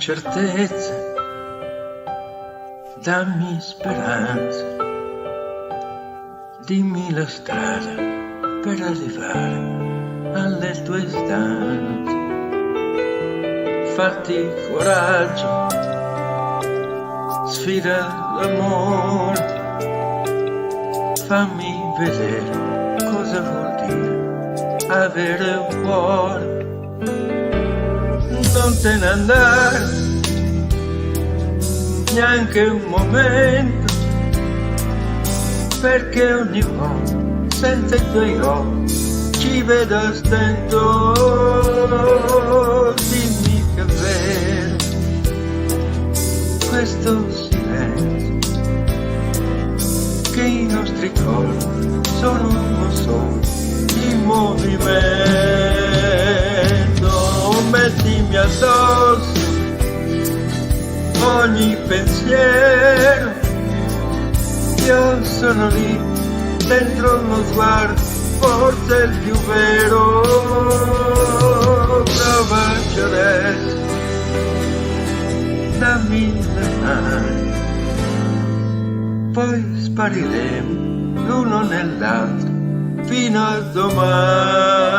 certezza, dammi speranza, dimmi la strada per arrivare alle tue stanze, fatti coraggio, sfida l'amore, fammi vedere cosa vuol dire avere un cuore. Non te ne andare neanche un momento, perché ogni volta senza i tuoi occhi ci vedo a stento. Dimmi che è vero questo silenzio, che i nostri corpi sono uno solo in movimento. Mettimi addosso ogni pensiero, io sono lì dentro uno sguardo, forse il più vero. Provaci adesso, dammi le mani, poi spariremo l'uno nell'altro fino a domani.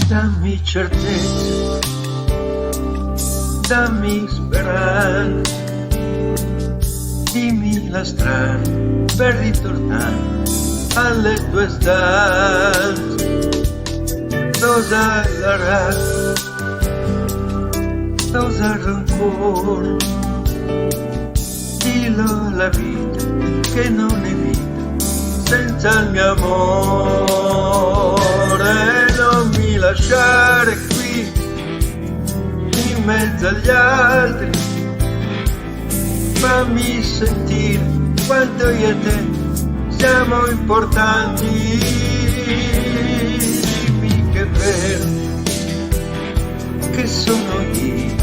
Dammi certezza, dammi speranza, dimmi la strada per ritornare alle tue stanze. Dosa la razza, dosa il rancore, dillo alla vita che non è vita senza il mio amore. Non mi lasciare qui in mezzo agli altri, fammi sentire quanto io e te siamo importanti. Dimmi che è vero che sono io,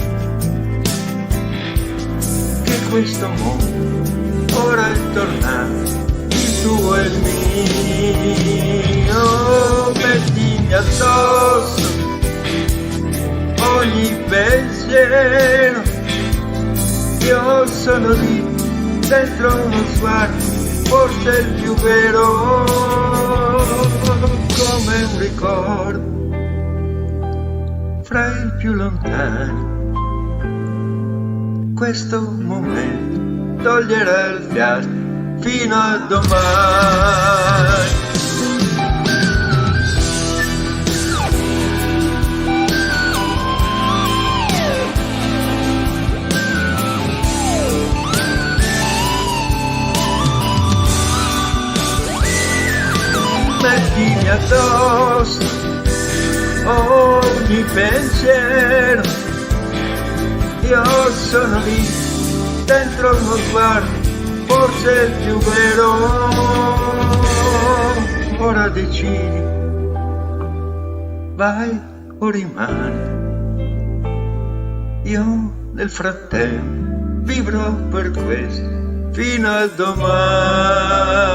che questo mondo ora è tornato il tuo e il mio. Mettimi addosso ogni pensiero, io sono lì dentro uno sguardo, forse il più vero, come un ricordo fra i più lontani. Questo momento toglierà il fiato fino a domani. Mettimi addosso ogni pensiero, io sono lì dentro uno sguardo, forse il più vero. Ora decidi, vai o rimani, io nel frattempo vivrò per questo fino a domani.